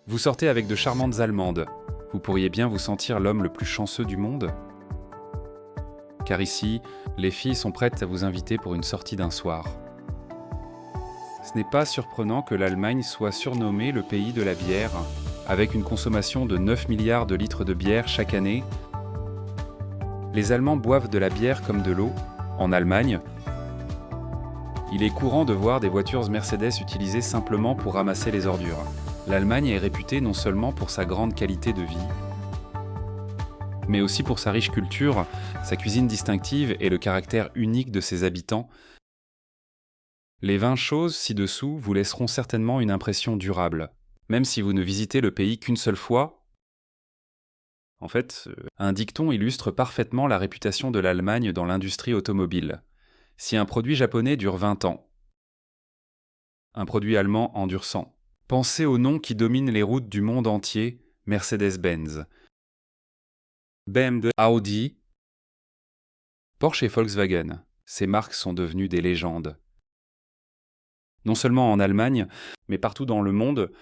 Vous sortez avec de charmantes Allemandes. Vous pourriez bien vous sentir l'homme le plus chanceux du monde? Car ici, les filles sont prêtes à vous inviter pour une sortie d'un soir. Ce n'est pas surprenant que l'Allemagne soit surnommée le pays de la bière, avec une consommation de 9 milliards de litres de bière chaque année. Les Allemands boivent de la bière comme de l'eau. En Allemagne, il est courant de voir des voitures Mercedes utilisées simplement pour ramasser les ordures. L'Allemagne est réputée non seulement pour sa grande qualité de vie, mais aussi pour sa riche culture, sa cuisine distinctive et le caractère unique de ses habitants. Les 20 choses ci-dessous vous laisseront certainement une impression durable, même si vous ne visitez le pays qu'une seule fois. En fait, un dicton illustre parfaitement la réputation de l'Allemagne dans l'industrie automobile. Si un produit japonais dure 20 ans, un produit allemand en dure 100. Pensez aux noms qui dominent les routes du monde entier: Mercedes-Benz, BMW, Audi, Porsche et Volkswagen. Ces marques sont devenues des légendes. Non seulement en Allemagne, mais partout dans le monde,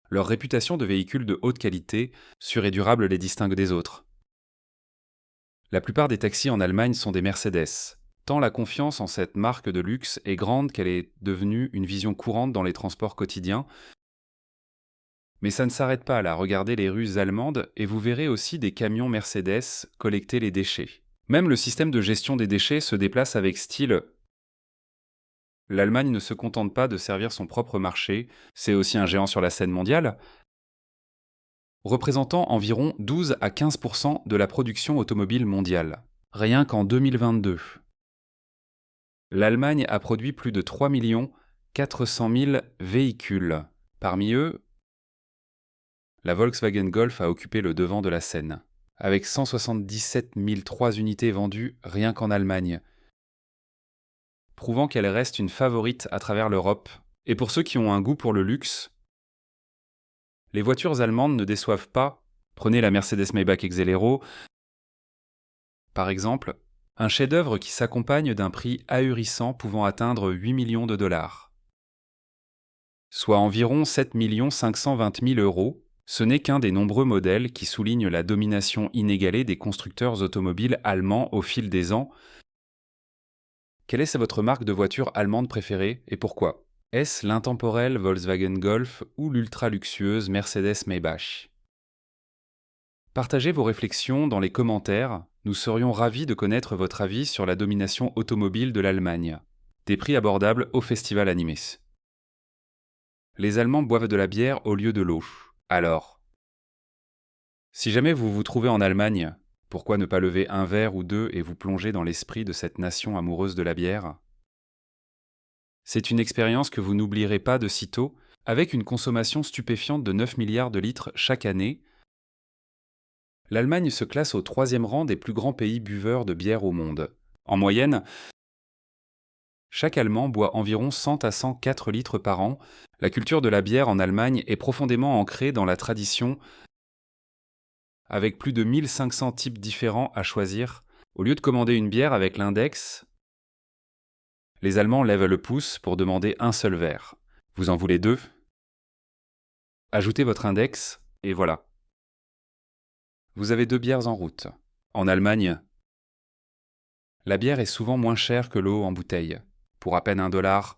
leur réputation de véhicules de haute qualité, sûrs et durables les distingue des autres. La plupart des taxis en Allemagne sont des Mercedes, tant la confiance en cette marque de luxe est grande qu'elle est devenue une vision courante dans les transports quotidiens. Mais ça ne s'arrête pas là, regardez les rues allemandes et vous verrez aussi des camions Mercedes collecter les déchets. Même le système de gestion des déchets se déplace avec style. L'Allemagne ne se contente pas de servir son propre marché, c'est aussi un géant sur la scène mondiale, représentant environ 12 à 15% de la production automobile mondiale. Rien qu'en 2022. L'Allemagne a produit plus de 3 400 000 véhicules. Parmi eux, la Volkswagen Golf a occupé le devant de la scène, avec 177 003 unités vendues rien qu'en Allemagne, prouvant qu'elle reste une favorite à travers l'Europe. Et pour ceux qui ont un goût pour le luxe, les voitures allemandes ne déçoivent pas. Prenez la Mercedes Maybach Exelero, par exemple, un chef-d'œuvre qui s'accompagne d'un prix ahurissant pouvant atteindre 8 millions de dollars, soit environ 7 520 000 euros. Ce n'est qu'un des nombreux modèles qui soulignent la domination inégalée des constructeurs automobiles allemands au fil des ans. Quelle est votre marque de voiture allemande préférée et pourquoi? Est-ce l'intemporelle Volkswagen Golf ou l'ultra-luxueuse Mercedes Maybach? Partagez vos réflexions dans les commentaires, nous serions ravis de connaître votre avis sur la domination automobile de l'Allemagne. Des prix abordables au Festival Animés. Les Allemands boivent de la bière au lieu de l'eau. Alors, si jamais vous vous trouvez en Allemagne, pourquoi ne pas lever un verre ou deux et vous plonger dans l'esprit de cette nation amoureuse de la bière? C'est une expérience que vous n'oublierez pas de sitôt, avec une consommation stupéfiante de 9 milliards de litres chaque année. L'Allemagne se classe au 3e rang des plus grands pays buveurs de bière au monde. En moyenne, chaque Allemand boit environ 100 à 104 litres par an. La culture de la bière en Allemagne est profondément ancrée dans la tradition, avec plus de 1500 types différents à choisir. Au lieu de commander une bière avec l'index, les Allemands lèvent le pouce pour demander un seul verre. Vous en voulez 2? Ajoutez votre index, et voilà. Vous avez 2 bières en route. En Allemagne, la bière est souvent moins chère que l'eau en bouteille, pour à peine $1,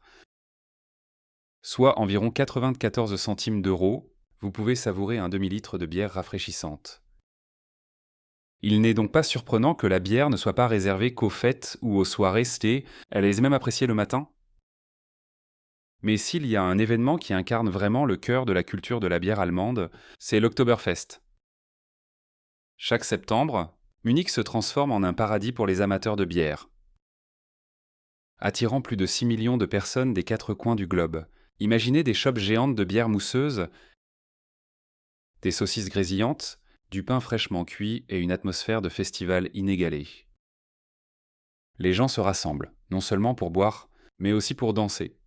soit environ 94 centimes d'euros. Vous pouvez savourer un demi-litre de bière rafraîchissante. Il n'est donc pas surprenant que la bière ne soit pas réservée qu'aux fêtes ou aux soirées stées, elle est même appréciée le matin. Mais s'il y a un événement qui incarne vraiment le cœur de la culture de la bière allemande, c'est l'Oktoberfest. Chaque septembre, Munich se transforme en un paradis pour les amateurs de bière, attirant plus de 6 millions de personnes des 4 coins du globe. Imaginez des chopes géantes de bière mousseuse, des saucisses grésillantes, du pain fraîchement cuit et une atmosphère de festival inégalée. Les gens se rassemblent, non seulement pour boire, mais aussi pour danser.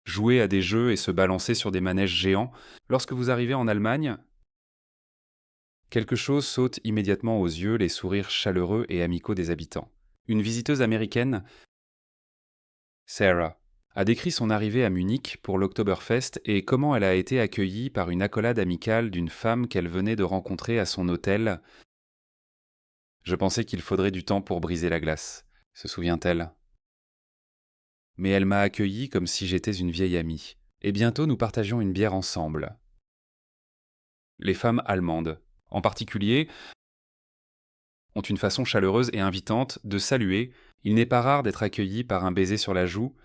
Jouer à des jeux et se balancer sur des manèges géants. Lorsque vous arrivez en Allemagne, quelque chose saute immédiatement aux yeux, les sourires chaleureux et amicaux des habitants. Une visiteuse américaine, Sarah, a décrit son arrivée à Munich pour l'Oktoberfest et comment elle a été accueillie par une accolade amicale d'une femme qu'elle venait de rencontrer à son hôtel. Je pensais qu'il faudrait du temps pour briser la glace, se souvient-elle. Mais elle m'a accueilli comme si j'étais une vieille amie, et bientôt nous partagions une bière ensemble. Les femmes allemandes, en particulier, ont une façon chaleureuse et invitante de saluer. Il n'est pas rare d'être accueilli par un baiser sur la joue,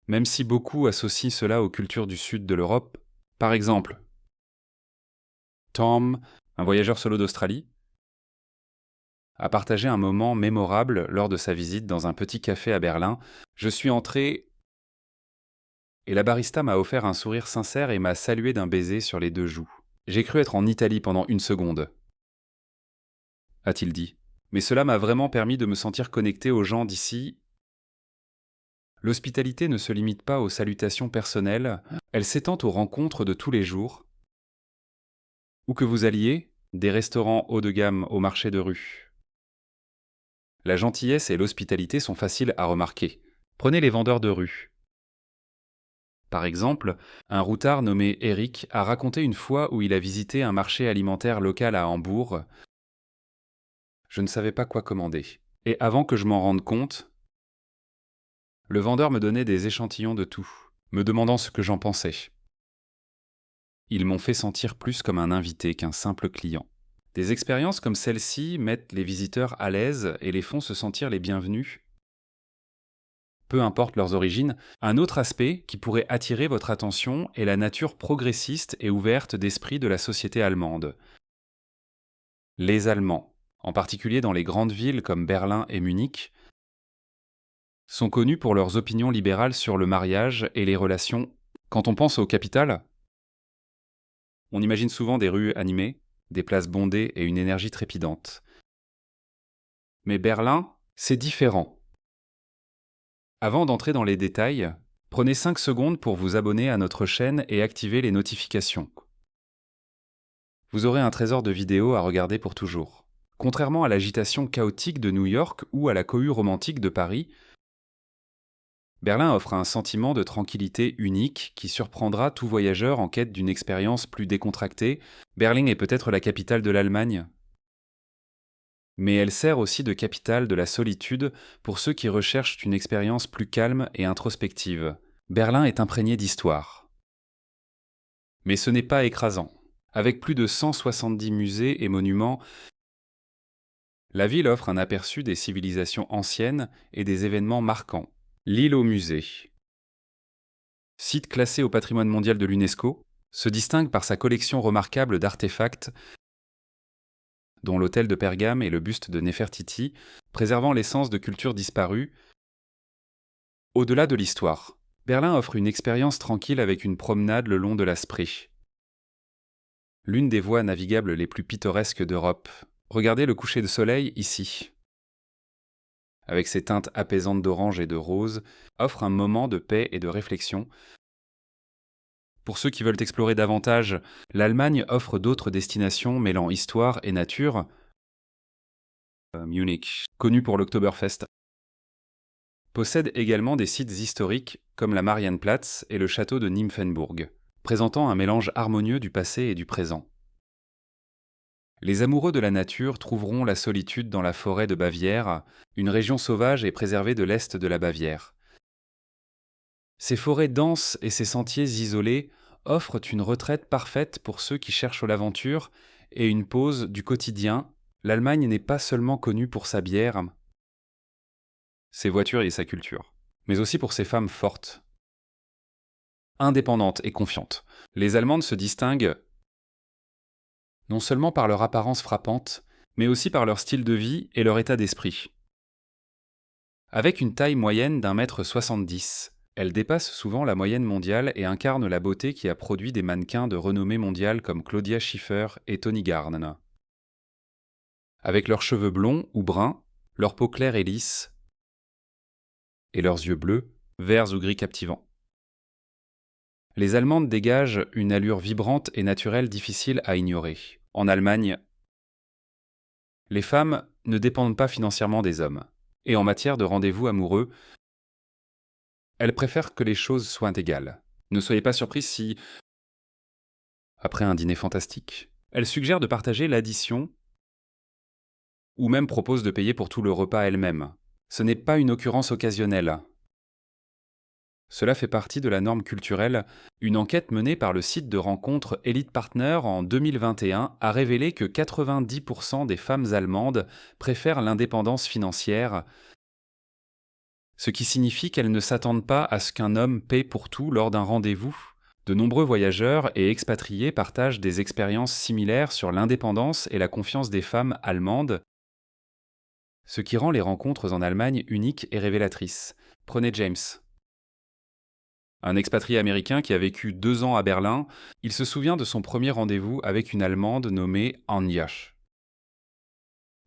même si beaucoup associent cela aux cultures du sud de l'Europe. Par exemple, Tom, un voyageur solo d'Australie, a partagé un moment mémorable lors de sa visite dans un petit café à Berlin. Je suis entré et la barista m'a offert un sourire sincère et m'a salué d'un baiser sur les 2 joues. J'ai cru être en Italie pendant 1 seconde, a-t-il dit. Mais cela m'a vraiment permis de me sentir connecté aux gens d'ici. L'hospitalité ne se limite pas aux salutations personnelles, elle s'étend aux rencontres de tous les jours. Où que vous alliez, des restaurants haut de gamme au marché de rue. La gentillesse et l'hospitalité sont faciles à remarquer. Prenez les vendeurs de rue. Par exemple, un routard nommé Eric a raconté une fois où il a visité un marché alimentaire local à Hambourg. Je ne savais pas quoi commander. Et avant que je m'en rende compte, le vendeur me donnait des échantillons de tout, me demandant ce que j'en pensais. Ils m'ont fait sentir plus comme un invité qu'un simple client. Des expériences comme celle-ci mettent les visiteurs à l'aise et les font se sentir les bienvenus. Peu importe leurs origines, un autre aspect qui pourrait attirer votre attention est la nature progressiste et ouverte d'esprit de la société allemande. Les Allemands, en particulier dans les grandes villes comme Berlin et Munich, sont connus pour leurs opinions libérales sur le mariage et les relations. Quand on pense aux capitales, on imagine souvent des rues animées, des places bondées et une énergie trépidante. Mais Berlin, c'est différent. Avant d'entrer dans les détails, prenez 5 secondes pour vous abonner à notre chaîne et activer les notifications. Vous aurez un trésor de vidéos à regarder pour toujours. Contrairement à l'agitation chaotique de New York ou à la cohue romantique de Paris, Berlin offre un sentiment de tranquillité unique qui surprendra tout voyageur en quête d'une expérience plus décontractée. Berlin est peut-être la capitale de l'Allemagne, mais elle sert aussi de capitale de la solitude pour ceux qui recherchent une expérience plus calme et introspective. Berlin est imprégné d'histoire. Mais ce n'est pas écrasant. Avec plus de 170 musées et monuments, la ville offre un aperçu des civilisations anciennes et des événements marquants. L'île aux musées, site classé au patrimoine mondial de l'UNESCO, se distingue par sa collection remarquable d'artefacts, dont l'autel de Pergame et le buste de Néfertiti, préservant l'essence de cultures disparues. Au-delà de l'histoire, Berlin offre une expérience tranquille avec une promenade le long de la Spree, l'une des voies navigables les plus pittoresques d'Europe. Regardez le coucher de soleil ici. Avec ses teintes apaisantes d'orange et de rose, offre un moment de paix et de réflexion. Pour ceux qui veulent explorer davantage, l'Allemagne offre d'autres destinations mêlant histoire et nature. Munich, connu pour l'Oktoberfest, possède également des sites historiques comme la Marienplatz et le château de Nymphenburg, présentant un mélange harmonieux du passé et du présent. Les amoureux de la nature trouveront la solitude dans la forêt de Bavière, une région sauvage et préservée de l'est de la Bavière. Ces forêts denses et ces sentiers isolés offrent une retraite parfaite pour ceux qui cherchent l'aventure et une pause du quotidien. L'Allemagne n'est pas seulement connue pour sa bière, ses voitures et sa culture, mais aussi pour ses femmes fortes, indépendantes et confiantes. Les Allemandes se distinguent non seulement par leur apparence frappante, mais aussi par leur style de vie et leur état d'esprit. Avec une taille moyenne d'1,70 m, elles dépassent souvent la moyenne mondiale et incarnent la beauté qui a produit des mannequins de renommée mondiale comme Claudia Schiffer et Tony Garn. Avec leurs cheveux blonds ou bruns, leur peau claire et lisse, et leurs yeux bleus, verts ou gris captivants. Les Allemandes dégagent une allure vibrante et naturelle difficile à ignorer. En Allemagne, les femmes ne dépendent pas financièrement des hommes. Et en matière de rendez-vous amoureux, Elle préfère que les choses soient égales. Ne soyez pas surpris si, après un dîner fantastique, elle suggère de partager l'addition ou même propose de payer pour tout le repas elle-même. Ce n'est pas une occurrence occasionnelle. Cela fait partie de la norme culturelle. Une enquête menée par le site de rencontre Elite Partner en 2021 a révélé que 90% des femmes allemandes préfèrent l'indépendance financière, ce qui signifie qu'elles ne s'attendent pas à ce qu'un homme paie pour tout lors d'un rendez-vous. De nombreux voyageurs et expatriés partagent des expériences similaires sur l'indépendance et la confiance des femmes allemandes, ce qui rend les rencontres en Allemagne uniques et révélatrices. Prenez James. Un expatrié américain qui a vécu 2 ans à Berlin, il se souvient de son premier rendez-vous avec une Allemande nommée Anja.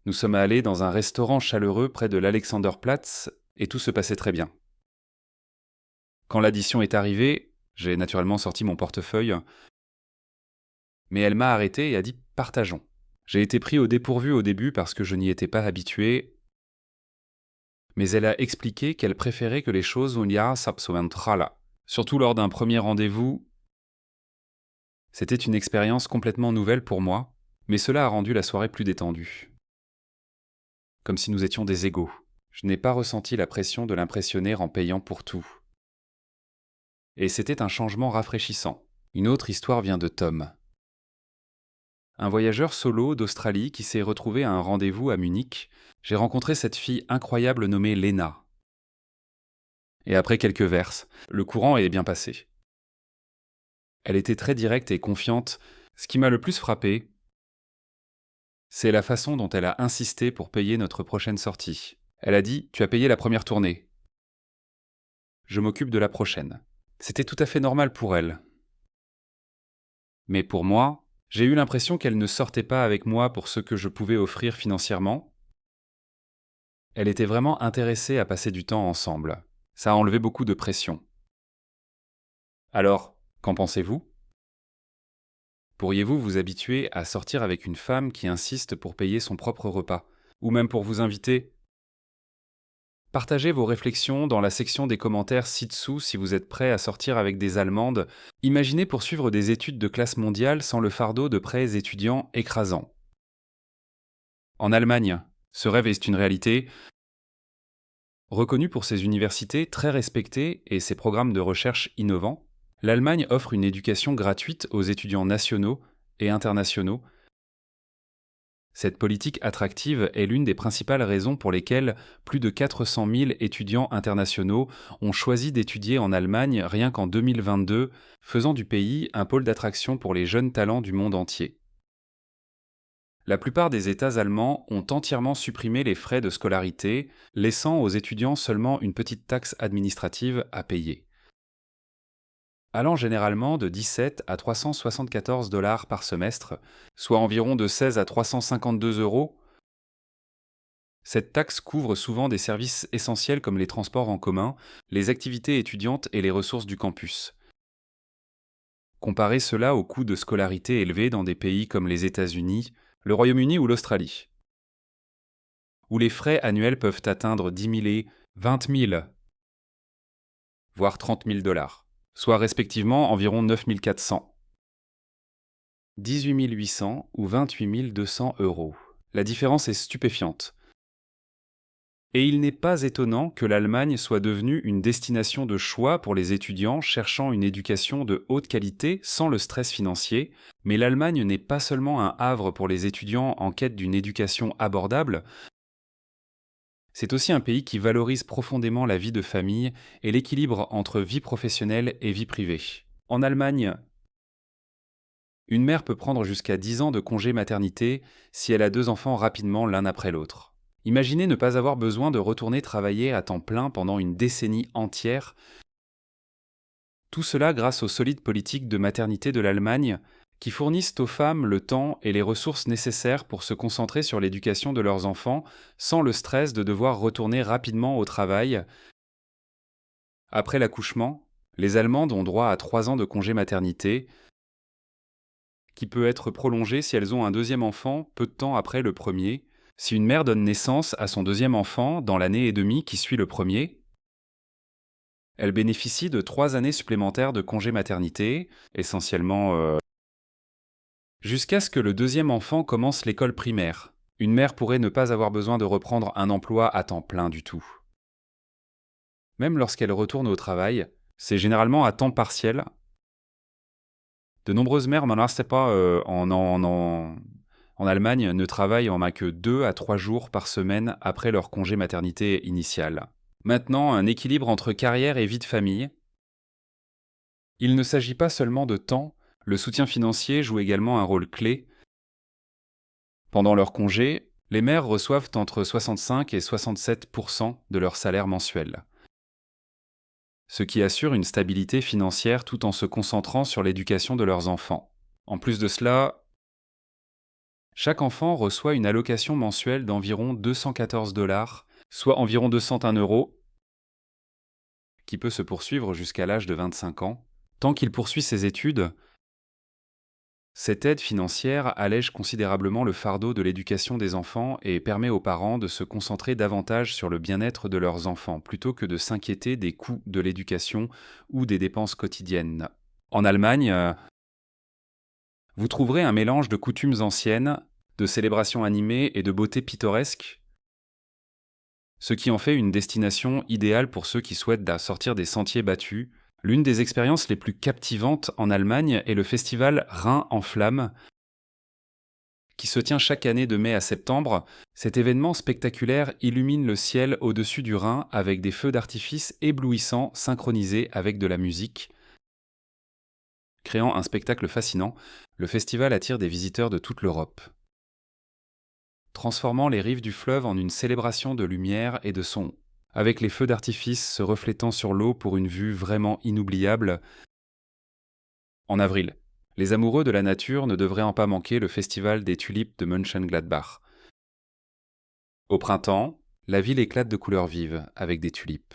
Nous sommes allés dans un restaurant chaleureux près de l'Alexanderplatz et tout se passait très bien. Quand l'addition est arrivée, j'ai naturellement sorti mon portefeuille, mais elle m'a arrêté et a dit « partageons ». J'ai été pris au dépourvu au début parce que je n'y étais pas habitué, mais elle a expliqué qu'elle préférait que les choses surtout lors d'un premier rendez-vous. C'était une expérience complètement nouvelle pour moi, mais cela a rendu la soirée plus détendue. Comme si nous étions des égaux. Je n'ai pas ressenti la pression de l'impressionner en payant pour tout. Et c'était un changement rafraîchissant. Une autre histoire vient de Tom. Un voyageur solo d'Australie qui s'est retrouvé à un rendez-vous à Munich. J'ai rencontré cette fille incroyable nommée Lena. Et après quelques verses, le courant est bien passé. Elle était très directe et confiante. Ce qui m'a le plus frappé, c'est la façon dont elle a insisté pour payer notre prochaine sortie. Elle a dit « Tu as payé la première tournée. Je m'occupe de la prochaine. » C'était tout à fait normal pour elle. Mais pour moi, j'ai eu l'impression qu'elle ne sortait pas avec moi pour ce que je pouvais offrir financièrement. Elle était vraiment intéressée à passer du temps ensemble. Ça a enlevé beaucoup de pression. Alors, qu'en pensez-vous ? Pourriez-vous vous habituer à sortir avec une femme qui insiste pour payer son propre repas, ou même pour vous inviter ? Partagez vos réflexions dans la section des commentaires ci-dessous si vous êtes prêt à sortir avec des Allemandes. Imaginez poursuivre des études de classe mondiale sans le fardeau de prêts étudiants écrasants. En Allemagne, ce rêve est une réalité. Reconnue pour ses universités très respectées et ses programmes de recherche innovants, l'Allemagne offre une éducation gratuite aux étudiants nationaux et internationaux. Cette politique attractive est l'une des principales raisons pour lesquelles plus de 400 000 étudiants internationaux ont choisi d'étudier en Allemagne rien qu'en 2022, faisant du pays un pôle d'attraction pour les jeunes talents du monde entier. La plupart des États allemands ont entièrement supprimé les frais de scolarité, laissant aux étudiants seulement une petite taxe administrative à payer. Allant généralement de 17 à 374 $ par semestre, soit environ de 16 à 352 €. Cette taxe couvre souvent des services essentiels comme les transports en commun, les activités étudiantes et les ressources du campus. Comparez cela aux coûts de scolarité élevés dans des pays comme les États-Unis, le Royaume-Uni ou l'Australie, où les frais annuels peuvent atteindre 10 000 et 20 000, voire 30 000 $, soit respectivement environ 9 400, 18 800 ou 28 200 €. La différence est stupéfiante. Et il n'est pas étonnant que l'Allemagne soit devenue une destination de choix pour les étudiants cherchant une éducation de haute qualité sans le stress financier, mais l'Allemagne n'est pas seulement un havre pour les étudiants en quête d'une éducation abordable, c'est aussi un pays qui valorise profondément la vie de famille et l'équilibre entre vie professionnelle et vie privée. En Allemagne, une mère peut prendre jusqu'à 10 ans de congé maternité si elle a 2 enfants rapidement l'un après l'autre. Imaginez ne pas avoir besoin de retourner travailler à temps plein pendant une décennie entière. Tout cela grâce aux solides politiques de maternité de l'Allemagne qui fournissent aux femmes le temps et les ressources nécessaires pour se concentrer sur l'éducation de leurs enfants sans le stress de devoir retourner rapidement au travail. Après l'accouchement, les Allemandes ont droit à 3 ans de congé maternité, qui peut être prolongé si elles ont un deuxième enfant peu de temps après le premier. Si une mère donne naissance à son deuxième enfant dans l'année et demie qui suit le premier, Elle bénéficie de 3 années supplémentaires de congé maternité, essentiellement jusqu'à ce que le deuxième enfant commence l'école primaire. Une mère pourrait ne pas avoir besoin de reprendre un emploi à temps plein du tout. Même lorsqu'elle retourne au travail, c'est généralement à temps partiel. De nombreuses mères, maintenant c'est pas en Allemagne, ne travaillent en a que 2 à 3 jours par semaine après leur congé maternité initial. Maintenant, un équilibre entre carrière et vie de famille. Il ne s'agit pas seulement de temps, le soutien financier joue également un rôle clé. Pendant leur congé, les mères reçoivent entre 65 et 67% de leur salaire mensuel, ce qui assure une stabilité financière tout en se concentrant sur l'éducation de leurs enfants. En plus de cela, chaque enfant reçoit une allocation mensuelle d'environ 214 $, soit environ 201 euros, qui peut se poursuivre jusqu'à l'âge de 25 ans. Tant qu'il poursuit ses études, cette aide financière allège considérablement le fardeau de l'éducation des enfants et permet aux parents de se concentrer davantage sur le bien-être de leurs enfants plutôt que de s'inquiéter des coûts de l'éducation ou des dépenses quotidiennes. En Allemagne, vous trouverez un mélange de coutumes anciennes, de célébrations animées et de beauté pittoresque, ce qui en fait une destination idéale pour ceux qui souhaitent sortir des sentiers battus. L'une des expériences les plus captivantes en Allemagne est le festival Rhin en flammes, qui se tient chaque année de mai à septembre. Cet événement spectaculaire illumine le ciel au-dessus du Rhin avec des feux d'artifice éblouissants synchronisés avec de la musique. Créant un spectacle fascinant, le festival attire des visiteurs de toute l'Europe, transformant les rives du fleuve en une célébration de lumière et de son, avec les feux d'artifice se reflétant sur l'eau pour une vue vraiment inoubliable. En avril, les amoureux de la nature ne devraient en pas manquer le festival des tulipes de Mönchengladbach. Au printemps, la ville éclate de couleurs vives avec des tulipes,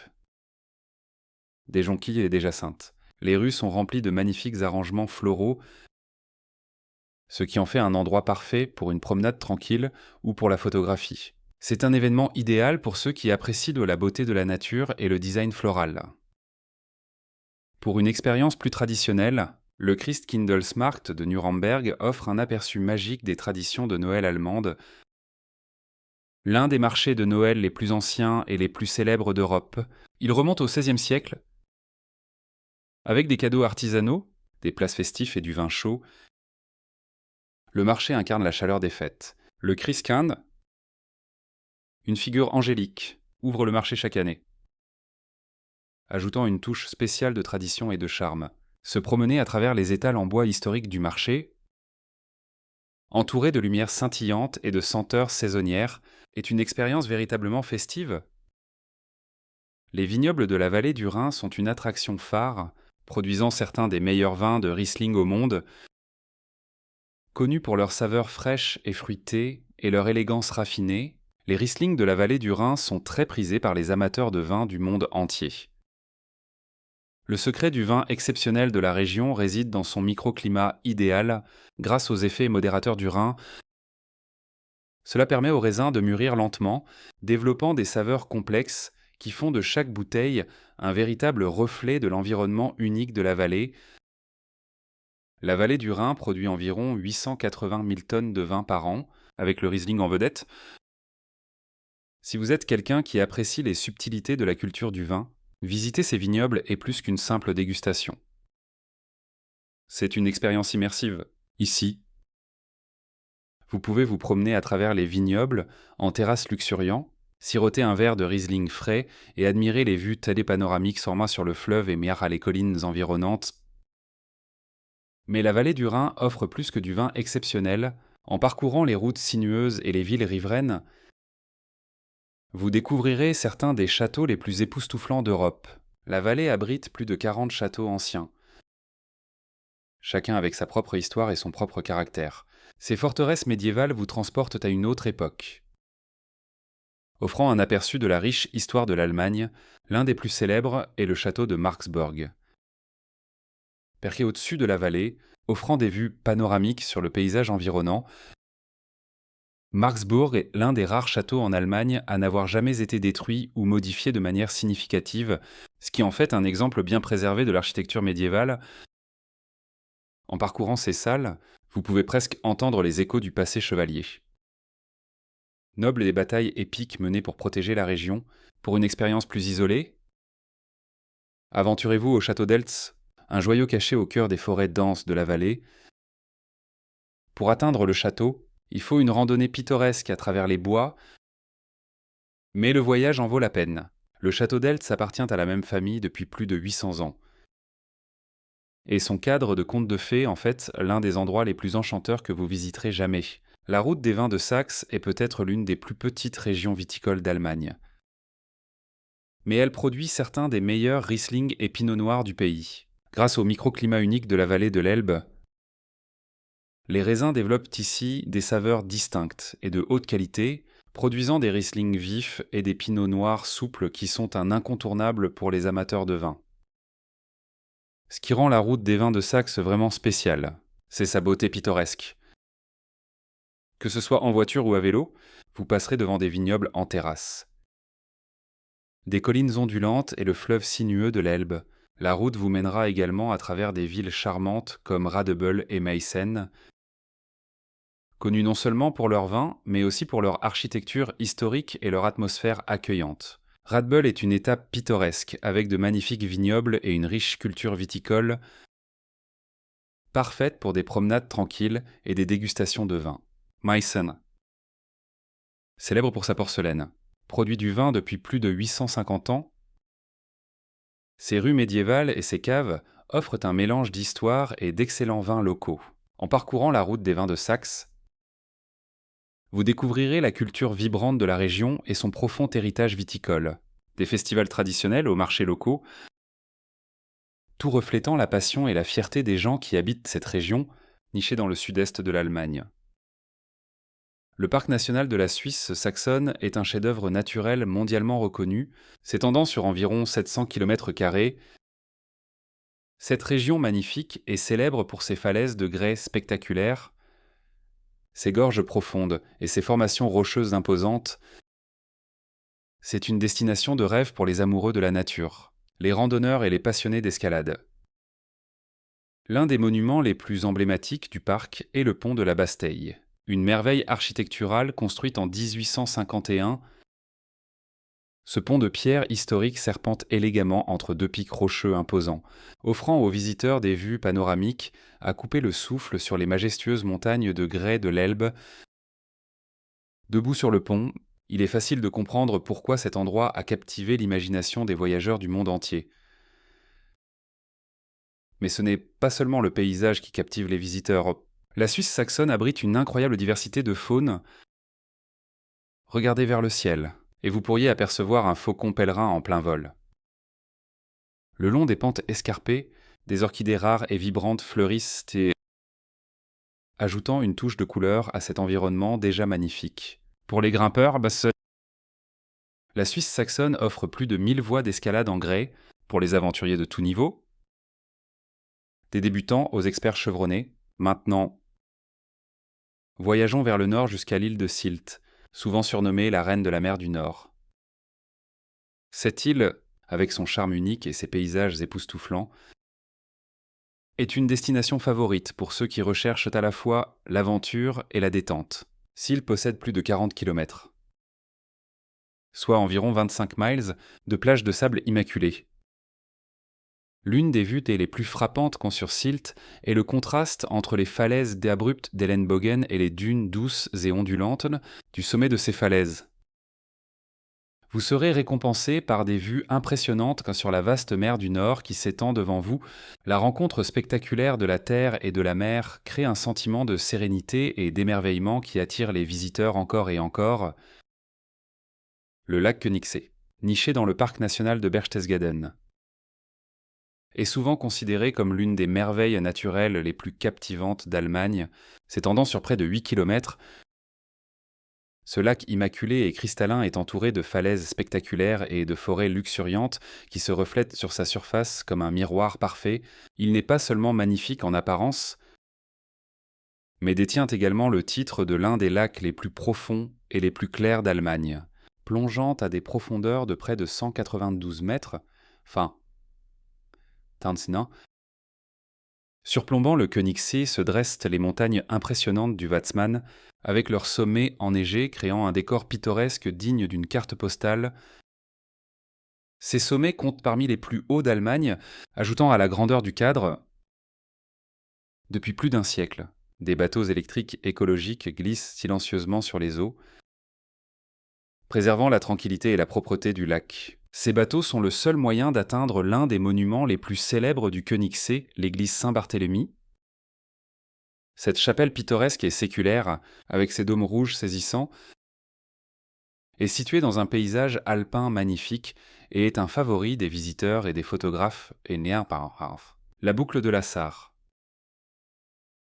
des jonquilles et des jacinthes. Les rues sont remplies de magnifiques arrangements floraux, ce qui en fait un endroit parfait pour une promenade tranquille ou pour la photographie. C'est un événement idéal pour ceux qui apprécient la beauté de la nature et le design floral. Pour une expérience plus traditionnelle, le Christkindlesmarkt de Nuremberg offre un aperçu magique des traditions de Noël allemandes, l'un des marchés de Noël les plus anciens et les plus célèbres d'Europe. Il remonte au XVIe siècle. Avec des cadeaux artisanaux, des places festifs et du vin chaud, le marché incarne la chaleur des fêtes. Le Christkind, une figure angélique, ouvre le marché chaque année, ajoutant une touche spéciale de tradition et de charme. Se promener à travers les étals en bois historiques du marché, entouré de lumières scintillantes et de senteurs saisonnières, est une expérience véritablement festive. Les vignobles de la vallée du Rhin sont une attraction phare, produisant certains des meilleurs vins de Riesling au monde. Connus pour leur saveur fraîche et fruitée et leur élégance raffinée, les Riesling de la vallée du Rhin sont très prisés par les amateurs de vin du monde entier. Le secret du vin exceptionnel de la région réside dans son microclimat idéal, grâce aux effets modérateurs du Rhin. Cela permet aux raisins de mûrir lentement, développant des saveurs complexes qui font de chaque bouteille un véritable reflet de l'environnement unique de la vallée. La vallée du Rhin produit environ 880 000 tonnes de vin par an, avec le Riesling en vedette. Si vous êtes quelqu'un qui apprécie les subtilités de la culture du vin, visiter ces vignobles est plus qu'une simple dégustation. C'est une expérience immersive. Ici, vous pouvez vous promener à travers les vignobles, en terrasse luxuriant, siroter un verre de Riesling frais et admirer les vues télépanoramiques s'ormant sur le fleuve et mer les collines environnantes. Mais la vallée du Rhin offre plus que du vin exceptionnel. En parcourant les routes sinueuses et les villes riveraines, vous découvrirez certains des châteaux les plus époustouflants d'Europe. La vallée abrite plus de 40 châteaux anciens, chacun avec sa propre histoire et son propre caractère. Ces forteresses médiévales vous transportent à une autre époque, offrant un aperçu de la riche histoire de l'Allemagne. L'un des plus célèbres est le château de Marksburg, perché au-dessus de la vallée, offrant des vues panoramiques sur le paysage environnant. Marksburg est l'un des rares châteaux en Allemagne à n'avoir jamais été détruit ou modifié de manière significative, ce qui en fait un exemple bien préservé de l'architecture médiévale. En parcourant ces salles, vous pouvez presque entendre les échos du passé chevalier. Nobles et des batailles épiques menées pour protéger la région, pour une expérience plus isolée, aventurez-vous au château d'Eltz, un joyau caché au cœur des forêts denses de la vallée. Pour atteindre le château, il faut une randonnée pittoresque à travers les bois, mais le voyage en vaut la peine. Le château d'Eltz appartient à la même famille depuis plus de 800 ans. Et son cadre de conte de fées, en fait, l'un des endroits les plus enchanteurs que vous visiterez jamais. La route des vins de Saxe est peut-être l'une des plus petites régions viticoles d'Allemagne. Mais elle produit certains des meilleurs Riesling et Pinot Noir du pays. Grâce au microclimat unique de la vallée de l'Elbe, les raisins développent ici des saveurs distinctes et de haute qualité, produisant des Riesling vifs et des Pinots noirs souples qui sont un incontournable pour les amateurs de vin. Ce qui rend la route des vins de Saxe vraiment spéciale, c'est sa beauté pittoresque. Que ce soit en voiture ou à vélo, vous passerez devant des vignobles en terrasse. Des collines ondulantes et le fleuve sinueux de l'Elbe. La route vous mènera également à travers des villes charmantes comme Radebeul et Meissen, connues non seulement pour leur vin, mais aussi pour leur architecture historique et leur atmosphère accueillante. Radebeul est une étape pittoresque, avec de magnifiques vignobles et une riche culture viticole, parfaite pour des promenades tranquilles et des dégustations de vin. Meissen, célèbre pour sa porcelaine, produit du vin depuis plus de 850 ans. Ses rues médiévales et ses caves offrent un mélange d'histoire et d'excellents vins locaux. En parcourant la route des vins de Saxe, vous découvrirez la culture vibrante de la région et son profond héritage viticole. Des festivals traditionnels aux marchés locaux, tout reflétant la passion et la fierté des gens qui habitent cette région, nichée dans le sud-est de l'Allemagne. Le parc national de la Suisse saxonne est un chef-d'œuvre naturel mondialement reconnu, s'étendant sur environ 700 km². Cette région magnifique est célèbre pour ses falaises de grès spectaculaires, ses gorges profondes et ses formations rocheuses imposantes. C'est une destination de rêve pour les amoureux de la nature, les randonneurs et les passionnés d'escalade. L'un des monuments les plus emblématiques du parc est le pont de la Basteille, une merveille architecturale construite en 1851. Ce pont de pierre historique serpente élégamment entre deux pics rocheux imposants, offrant aux visiteurs des vues panoramiques à couper le souffle sur les majestueuses montagnes de grès de l'Elbe. Debout sur le pont, il est facile de comprendre pourquoi cet endroit a captivé l'imagination des voyageurs du monde entier. Mais ce n'est pas seulement le paysage qui captive les visiteurs. La Suisse saxonne abrite une incroyable diversité de faune. Regardez vers le ciel, et vous pourriez apercevoir un faucon pèlerin en plein vol. Le long des pentes escarpées, des orchidées rares et vibrantes fleurissent ajoutant une touche de couleur à cet environnement déjà magnifique. Pour les grimpeurs, la Suisse saxonne offre plus de 1000 voies d'escalade en grès pour les aventuriers de tout niveau, des débutants aux experts chevronnés. Maintenant, voyageons vers le nord jusqu'à l'île de Sylt, souvent surnommée la reine de la mer du Nord. Cette île, avec son charme unique et ses paysages époustouflants, est une destination favorite pour ceux qui recherchent à la fois l'aventure et la détente. Sylt possède plus de 40 km, soit environ 25 miles de plages de sable immaculées. L'une des vues les plus frappantes qu'ont sur Sylt est le contraste entre les falaises abruptes d'Ellenbogen et les dunes douces et ondulantes du sommet de ces falaises. Vous serez récompensé par des vues impressionnantes sur la vaste mer du Nord qui s'étend devant vous. La rencontre spectaculaire de la terre et de la mer crée un sentiment de sérénité et d'émerveillement qui attire les visiteurs encore et encore. Le lac Königssee, niché dans le parc national de Berchtesgaden, est souvent considéré comme l'une des merveilles naturelles les plus captivantes d'Allemagne, s'étendant sur près de 8 km. Ce lac immaculé et cristallin est entouré de falaises spectaculaires et de forêts luxuriantes qui se reflètent sur sa surface comme un miroir parfait. Il n'est pas seulement magnifique en apparence, mais détient également le titre de l'un des lacs les plus profonds et les plus clairs d'Allemagne, plongeant à des profondeurs de près de 192 mètres, enfin, Tanzina. Surplombant le Königssee se dressent les montagnes impressionnantes du Watzmann, avec leurs sommets enneigés créant un décor pittoresque digne d'une carte postale. Ces sommets comptent parmi les plus hauts d'Allemagne, ajoutant à la grandeur du cadre. Depuis plus d'un siècle, des bateaux électriques écologiques glissent silencieusement sur les eaux, préservant la tranquillité et la propreté du lac. Ces bateaux sont le seul moyen d'atteindre l'un des monuments les plus célèbres du Königssee, l'église Saint-Barthélemy. Cette chapelle pittoresque et séculaire, avec ses dômes rouges saisissants, est située dans un paysage alpin magnifique et est un favori des visiteurs et des photographes et Nährbahnhof. La boucle de la Sarre,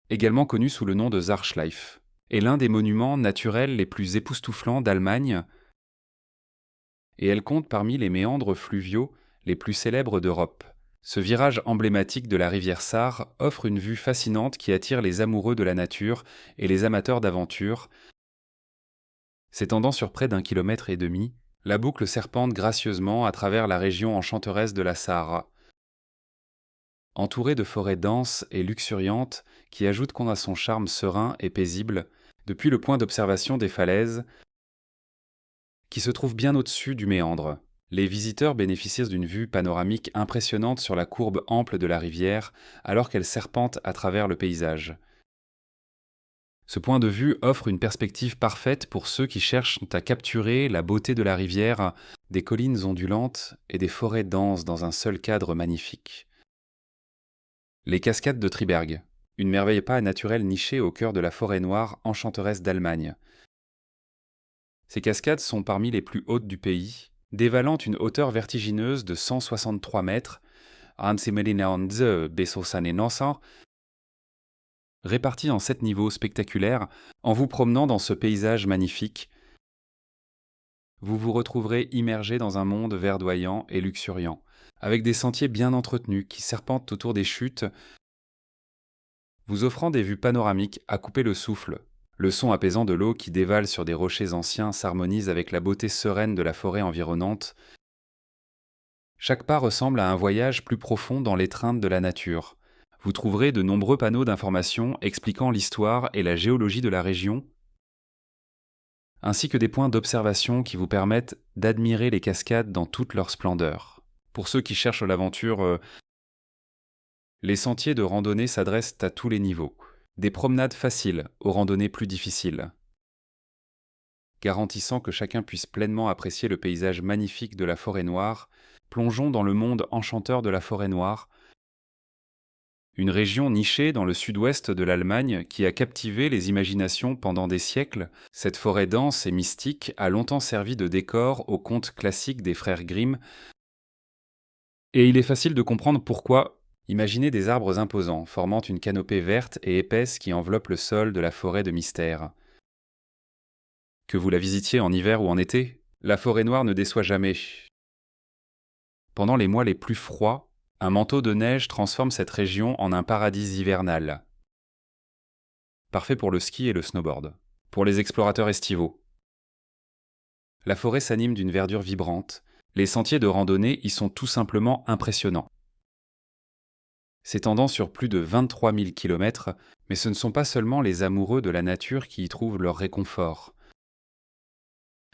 également connue sous le nom de Sarschleif, est l'un des monuments naturels les plus époustouflants d'Allemagne et elle compte parmi les méandres fluviaux les plus célèbres d'Europe. Ce virage emblématique de la rivière Sarre offre une vue fascinante qui attire les amoureux de la nature et les amateurs d'aventure. S'étendant sur près d'1,5 kilomètre, la boucle serpente gracieusement à travers la région enchanteresse de la Sarre, entourée de forêts denses et luxuriantes qui ajoutent qu'on a son charme serein et paisible depuis le point d'observation des falaises qui se trouve bien au-dessus du méandre. Les visiteurs bénéficient d'une vue panoramique impressionnante sur la courbe ample de la rivière alors qu'elle serpente à travers le paysage. Ce point de vue offre une perspective parfaite pour ceux qui cherchent à capturer la beauté de la rivière, des collines ondulantes et des forêts denses dans un seul cadre magnifique. Les cascades de Triberg, une merveille pas naturelle nichée au cœur de la forêt noire enchanteresse d'Allemagne. Ces cascades sont parmi les plus hautes du pays, dévalant une hauteur vertigineuse de 163 mètres, réparties en 7 niveaux spectaculaires. En vous promenant dans ce paysage magnifique, vous vous retrouverez immergé dans un monde verdoyant et luxuriant, avec des sentiers bien entretenus qui serpentent autour des chutes, vous offrant des vues panoramiques à couper le souffle. Le son apaisant de l'eau qui dévale sur des rochers anciens s'harmonise avec la beauté sereine de la forêt environnante. Chaque pas ressemble à un voyage plus profond dans l'étreinte de la nature. Vous trouverez de nombreux panneaux d'information expliquant l'histoire et la géologie de la région, ainsi que des points d'observation qui vous permettent d'admirer les cascades dans toute leur splendeur. Pour ceux qui cherchent l'aventure, les sentiers de randonnée s'adressent à tous les niveaux. Des promenades faciles aux randonnées plus difficiles, garantissant que chacun puisse pleinement apprécier le paysage magnifique de la forêt noire. Plongeons dans le monde enchanteur de la forêt noire, une région nichée dans le sud-ouest de l'Allemagne qui a captivé les imaginations pendant des siècles. Cette forêt dense et mystique a longtemps servi de décor aux contes classiques des frères Grimm, et il est facile de comprendre pourquoi. Imaginez des arbres imposants, formant une canopée verte et épaisse qui enveloppe le sol de la forêt de mystère. Que vous la visitiez en hiver ou en été, la forêt noire ne déçoit jamais. Pendant les mois les plus froids, un manteau de neige transforme cette région en un paradis hivernal. Parfait pour le ski et le snowboard. Pour les explorateurs estivaux. La forêt s'anime d'une verdure vibrante, les sentiers de randonnée y sont tout simplement impressionnants. S'étendant sur plus de 23 000 km, mais ce ne sont pas seulement les amoureux de la nature qui y trouvent leur réconfort.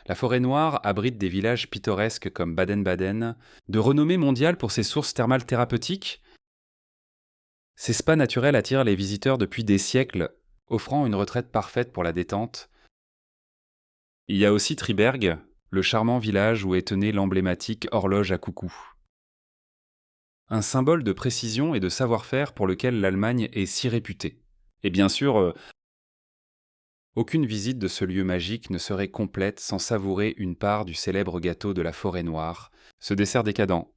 La forêt noire abrite des villages pittoresques comme Baden-Baden, de renommée mondiale pour ses sources thermales thérapeutiques. Ces spas naturels attirent les visiteurs depuis des siècles, offrant une retraite parfaite pour la détente. Il y a aussi Triberg, le charmant village où est tenue l'emblématique horloge à coucou. Un symbole de précision et de savoir-faire pour lequel l'Allemagne est si réputée. Et bien sûr, aucune visite de ce lieu magique ne serait complète sans savourer une part du célèbre gâteau de la forêt noire, ce dessert décadent,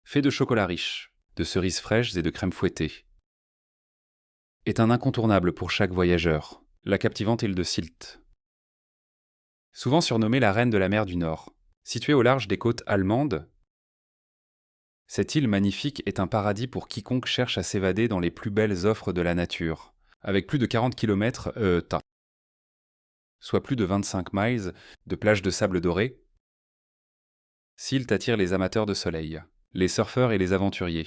fait de chocolat riche, de cerises fraîches et de crème fouettée, est un incontournable pour chaque voyageur, la captivante île de Sylt. Souvent surnommée la reine de la mer du Nord, située au large des côtes allemandes, cette île magnifique est un paradis pour quiconque cherche à s'évader dans les plus belles offres de la nature. avec plus de 40 km, soit plus de 25 miles de plages de sable doré, Sylt attire les amateurs de soleil, les surfeurs et les aventuriers.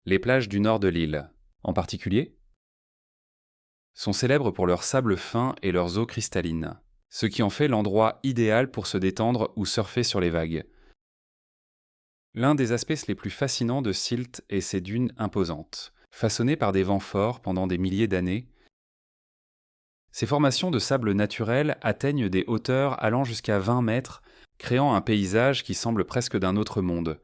Les plages du nord de l'île, en particulier, sont célèbres pour leur sable fin et leurs eaux cristallines, ce qui en fait l'endroit idéal pour se détendre ou surfer sur les vagues. L'un des aspects les plus fascinants de Sylt est ses dunes imposantes. Façonnées par des vents forts pendant des milliers d'années, ces formations de sable naturel atteignent des hauteurs allant jusqu'à 20 mètres, créant un paysage qui semble presque d'un autre monde.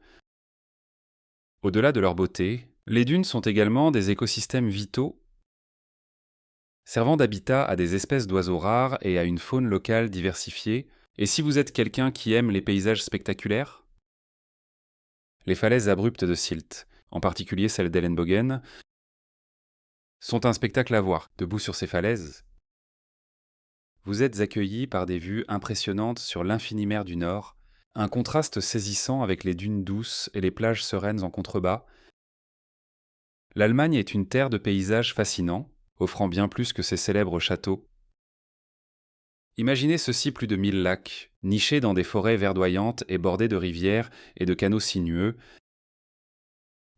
Au-delà de leur beauté, les dunes sont également des écosystèmes vitaux, servant d'habitat à des espèces d'oiseaux rares et à une faune locale diversifiée. Et si vous êtes quelqu'un qui aime les paysages spectaculaires, les falaises abruptes de Sylt, en particulier celles d'Ellenbogen, sont un spectacle à voir. Debout sur ces falaises, vous êtes accueillis par des vues impressionnantes sur l'infinie mer du Nord, un contraste saisissant avec les dunes douces et les plages sereines en contrebas. L'Allemagne est une terre de paysages fascinants, offrant bien plus que ses célèbres châteaux. Imaginez ceci: plus de 1000 lacs, nichés dans des forêts verdoyantes et bordés de rivières et de canaux sinueux,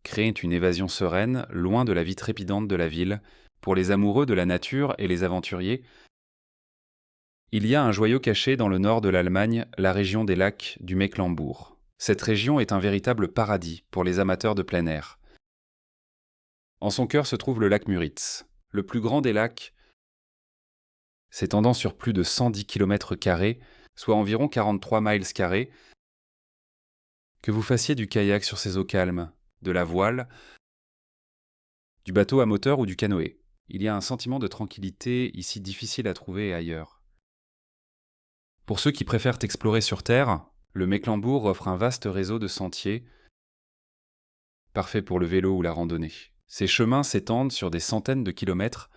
créent une évasion sereine, loin de la vie trépidante de la ville. Pour les amoureux de la nature et les aventuriers, il y a un joyau caché dans le nord de l'Allemagne, la région des lacs du Mecklembourg. Cette région est un véritable paradis pour les amateurs de plein air. En son cœur se trouve le lac Müritz, le plus grand des lacs, s'étendant sur plus de 110 km², soit environ 43 miles carrés. Que vous fassiez du kayak sur ces eaux calmes, de la voile, du bateau à moteur ou du canoë, il y a un sentiment de tranquillité ici difficile à trouver ailleurs. Pour ceux qui préfèrent explorer sur terre, le Mecklembourg offre un vaste réseau de sentiers, parfait pour le vélo ou la randonnée. Ces chemins s'étendent sur des centaines de kilomètres,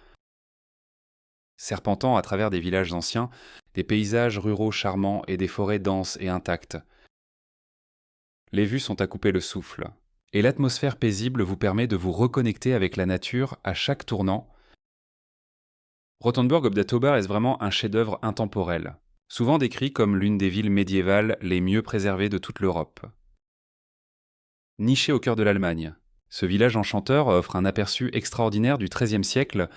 serpentant à travers des villages anciens, des paysages ruraux charmants et des forêts denses et intactes. Les vues sont à couper le souffle, et l'atmosphère paisible vous permet de vous reconnecter avec la nature à chaque tournant. Rothenburg ob der Tauber est vraiment un chef-d'œuvre intemporel, souvent décrit comme l'une des villes médiévales les mieux préservées de toute l'Europe. Niché au cœur de l'Allemagne, ce village enchanteur offre un aperçu extraordinaire du XIIIe siècle,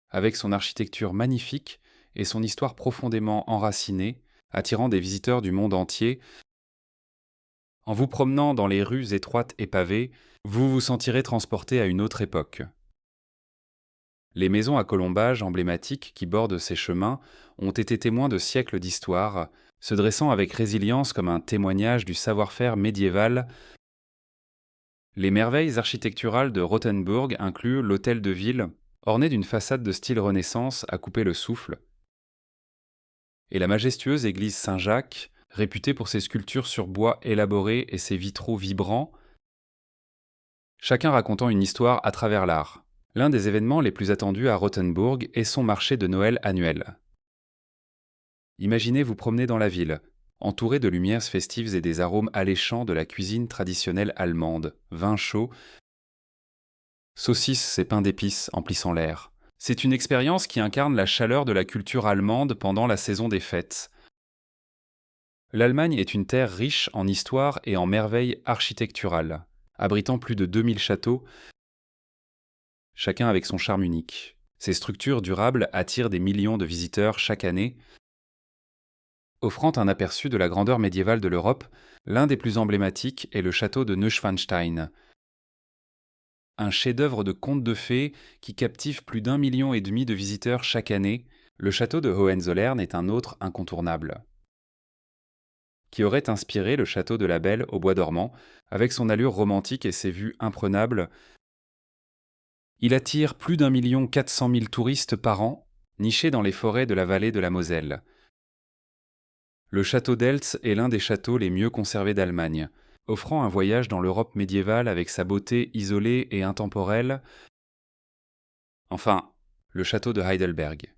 avec son architecture magnifique et son histoire profondément enracinée, attirant des visiteurs du monde entier. En vous promenant dans les rues étroites et pavées, vous vous sentirez transporté à une autre époque. Les maisons à colombages emblématiques qui bordent ces chemins ont été témoins de siècles d'histoire, se dressant avec résilience comme un témoignage du savoir-faire médiéval. Les merveilles architecturales de Rothenburg incluent l'hôtel de ville, orné d'une façade de style Renaissance à couper le souffle, et la majestueuse église Saint-Jacques, réputée pour ses sculptures sur bois élaborées et ses vitraux vibrants, chacun racontant une histoire à travers l'art. L'un des événements les plus attendus à Rothenburg est son marché de Noël annuel. Imaginez vous promener dans la ville, entouré de lumières festives et des arômes alléchants de la cuisine traditionnelle allemande, vin chaud, saucisses et pain d'épices emplissant l'air. C'est une expérience qui incarne la chaleur de la culture allemande pendant la saison des fêtes. L'Allemagne est une terre riche en histoire et en merveilles architecturales, abritant plus de 2000 châteaux, chacun avec son charme unique. Ces structures durables attirent des millions de visiteurs chaque année, offrant un aperçu de la grandeur médiévale de l'Europe. L'un des plus emblématiques est le château de Neuschwanstein, un chef-d'œuvre de conte de fées qui captive plus d'1,5 million de visiteurs chaque année. Le château de Hohenzollern est un autre incontournable, qui aurait inspiré le château de la Belle au bois dormant, avec son allure romantique et ses vues imprenables. Il attire plus d'1,4 million touristes par an, nichés dans les forêts de la vallée de la Moselle. Le château d'Eltz est l'un des châteaux les mieux conservés d'Allemagne, offrant un voyage dans l'Europe médiévale avec sa beauté isolée et intemporelle. Enfin, le château de Heidelberg,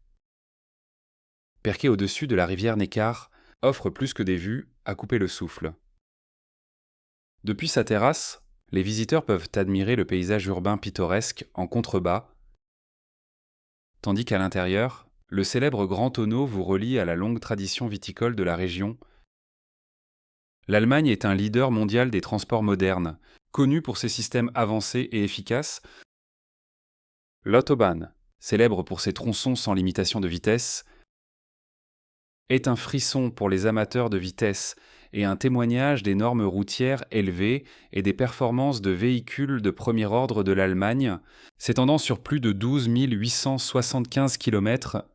perché au-dessus de la rivière Neckar, offre plus que des vues à couper le souffle. Depuis sa terrasse, Les visiteurs peuvent admirer le paysage urbain pittoresque en contrebas, tandis qu'à l'intérieur, le célèbre Grand Tonneau vous relie à la longue tradition viticole de la région. L'Allemagne est un leader mondial des transports modernes, connu pour ses systèmes avancés et efficaces. L'autobahn, célèbre pour ses tronçons sans limitation de vitesse, est un frisson pour les amateurs de vitesse et un témoignage des normes routières élevées et des performances de véhicules de premier ordre de l'Allemagne, s'étendant sur plus de 12 875 km.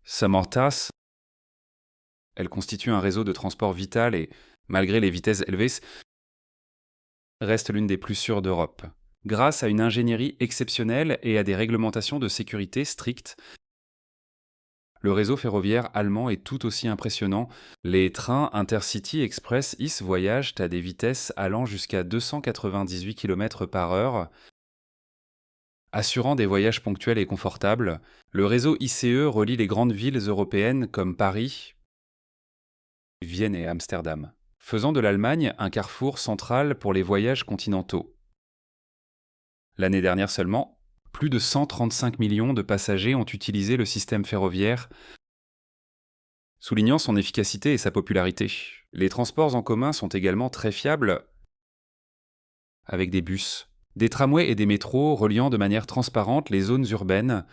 Samortas, elle constitue un réseau de transport vital et, malgré les vitesses élevées, reste l'une des plus sûres d'Europe. Grâce à une ingénierie exceptionnelle et à des réglementations de sécurité strictes, le réseau ferroviaire allemand est tout aussi impressionnant. Les trains Intercity Express ICE voyagent à des vitesses allant jusqu'à 298 km/h, assurant des voyages ponctuels et confortables. Le réseau ICE relie les grandes villes européennes comme Paris, Vienne et Amsterdam, faisant de l'Allemagne un carrefour central pour les voyages continentaux. L'année dernière seulement, plus de 135 millions de passagers ont utilisé le système ferroviaire, soulignant son efficacité et sa popularité. Les transports en commun sont également très fiables, avec des bus, des tramways et des métros reliant de manière transparente les zones urbaines.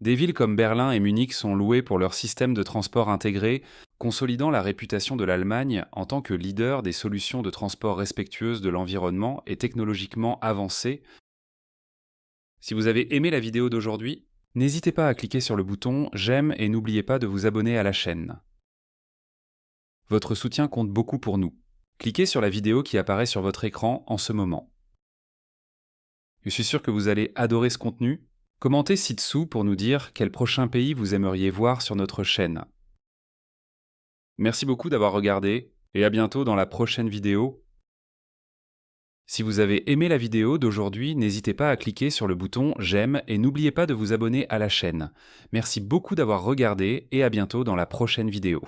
Des villes comme Berlin et Munich sont louées pour leur système de transport intégré, consolidant la réputation de l'Allemagne en tant que leader des solutions de transport respectueuses de l'environnement et technologiquement avancées. Si vous avez aimé la vidéo d'aujourd'hui, n'hésitez pas à cliquer sur le bouton j'aime et n'oubliez pas de vous abonner à la chaîne. Votre soutien compte beaucoup pour nous. Cliquez sur la vidéo qui apparaît sur votre écran en ce moment. Je suis sûr que vous allez adorer ce contenu. Commentez ci-dessous pour nous dire quel prochain pays vous aimeriez voir sur notre chaîne. Merci beaucoup d'avoir regardé et à bientôt dans la prochaine vidéo. Si vous avez aimé la vidéo d'aujourd'hui, n'hésitez pas à cliquer sur le bouton j'aime et n'oubliez pas de vous abonner à la chaîne. Merci beaucoup d'avoir regardé et à bientôt dans la prochaine vidéo.